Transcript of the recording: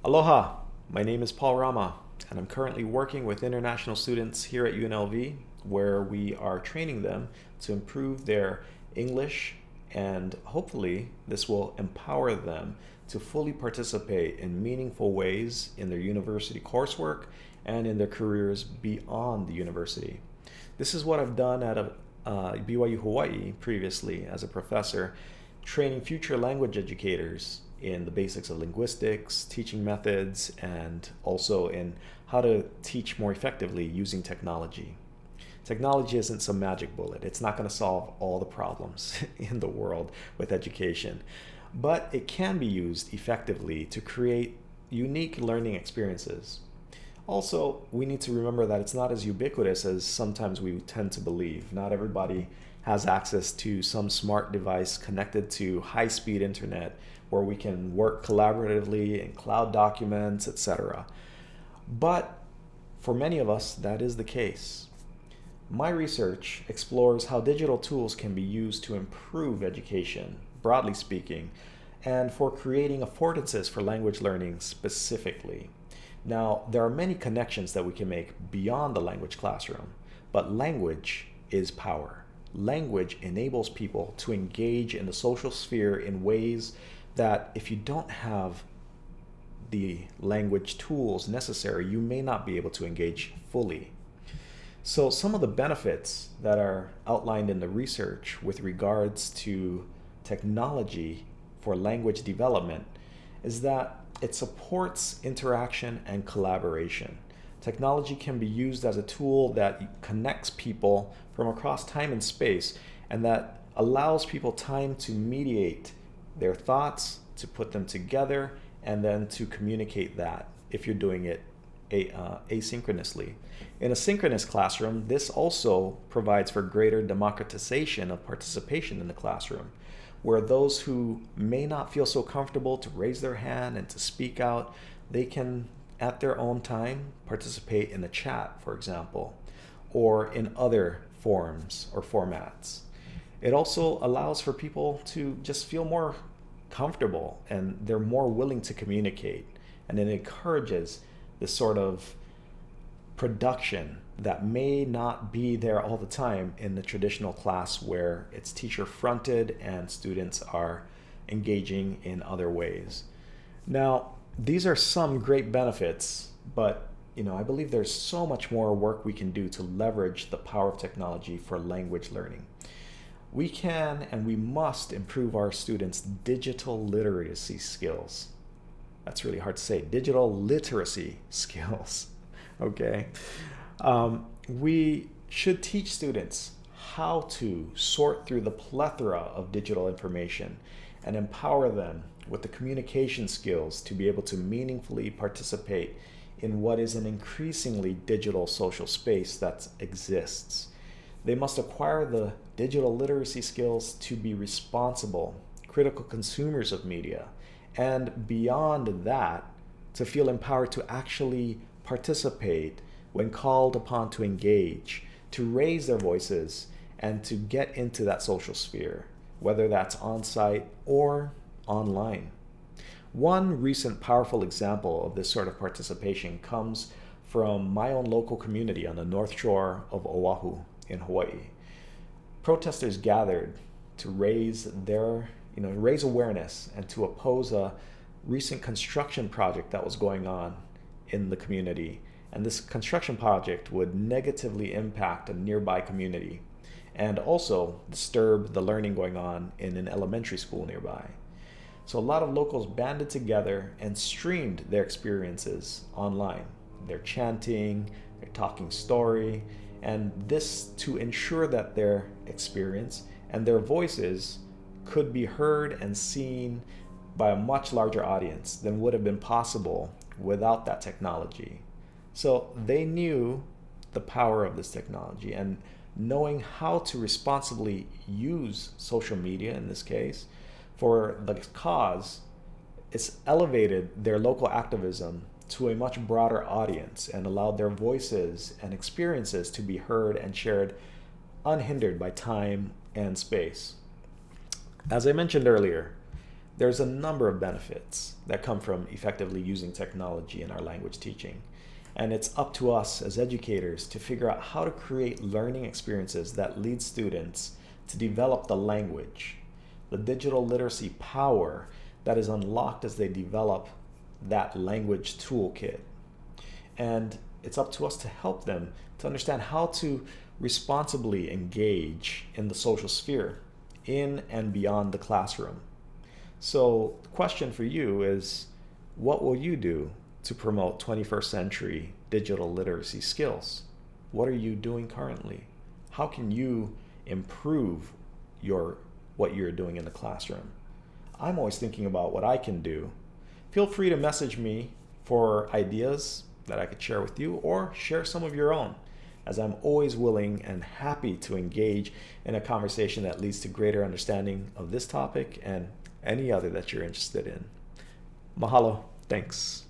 Aloha, my name is Paul Rama, and I'm currently working with international students here at UNLV, where we are training them to improve their English, and hopefully this will empower them to fully participate in meaningful ways in their university coursework and in their careers beyond the university. This is what I've done at BYU Hawaii previously as a professor, training future language educators in the basics of linguistics, teaching methods, and also in how to teach more effectively using technology. Technology isn't some magic bullet. It's not going to solve all the problems in the world with education, but it can be used effectively to create unique learning experiences. Also, we need to remember that it's not as ubiquitous as sometimes we tend to believe. Not everybody has access to some smart device connected to high-speed internet where we can work collaboratively in cloud documents, etc. But for many of us, that is the case. My research explores how digital tools can be used to improve education, broadly speaking, and for creating affordances for language learning specifically. Now, there are many connections that we can make beyond the language classroom, but language is power. Language enables people to engage in the social sphere in ways that if you don't have the language tools necessary, you may not be able to engage fully. So some of the benefits that are outlined in the research with regards to technology for language development is that it supports interaction and collaboration. Technology can be used as a tool that connects people from across time and space and that allows people time to mediate their thoughts, to put them together, and then to communicate that if you're doing it asynchronously. In a synchronous classroom, this also provides for greater democratization of participation in the classroom, where those who may not feel so comfortable to raise their hand and to speak out, they can, at their own time, participate in a chat, for example, or in other forms or formats. It also allows for people to just feel more comfortable and they're more willing to communicate. And it encourages this sort of production that may not be there all the time in the traditional class where it's teacher fronted and students are engaging in other ways. Now, these are some great benefits, but I believe there's so much more work we can do to leverage the power of technology for language learning. We can and we must improve our students' digital literacy skills. That's really hard to say. Digital literacy skills. Okay. We should teach students how to sort through the plethora of digital information and empower them with the communication skills to be able to meaningfully participate in what is an increasingly digital social space that exists. They must acquire the digital literacy skills to be responsible, critical consumers of media, and beyond that, to feel empowered to actually participate when called upon to engage, to raise their voices, and to get into that social sphere, whether that's on-site or online. One recent powerful example of this sort of participation comes from my own local community on the North Shore of Oahu in Hawaii. Protesters gathered to raise awareness and to oppose a recent construction project that was going on in the community. And this construction project would negatively impact a nearby community and also disturb the learning going on in an elementary school nearby. So a lot of locals banded together and streamed their experiences online. They're chanting, they're talking story, and this to ensure that their experience and their voices could be heard and seen by a much larger audience than would have been possible without that technology. So they knew the power of this technology, and knowing how to responsibly use social media in this case for the cause, it's elevated their local activism to a much broader audience and allowed their voices and experiences to be heard and shared unhindered by time and space. As I mentioned earlier, There's a number of benefits that come from effectively using technology in our language teaching. And it's up to us as educators to figure out how to create learning experiences that lead students to develop the language, the digital literacy power that is unlocked as they develop that language toolkit. And it's up to us to help them to understand how to responsibly engage in the social sphere, in and beyond the classroom. So the question for you is, what will you do to promote 21st century digital literacy skills? What are you doing currently? How can you improve what you're doing in the classroom? I'm always thinking about what I can do. Feel free to message me for ideas that I could share with you, or share some of your own, as I'm always willing and happy to engage in a conversation that leads to greater understanding of this topic and any other that you're interested in. Mahalo. Thanks.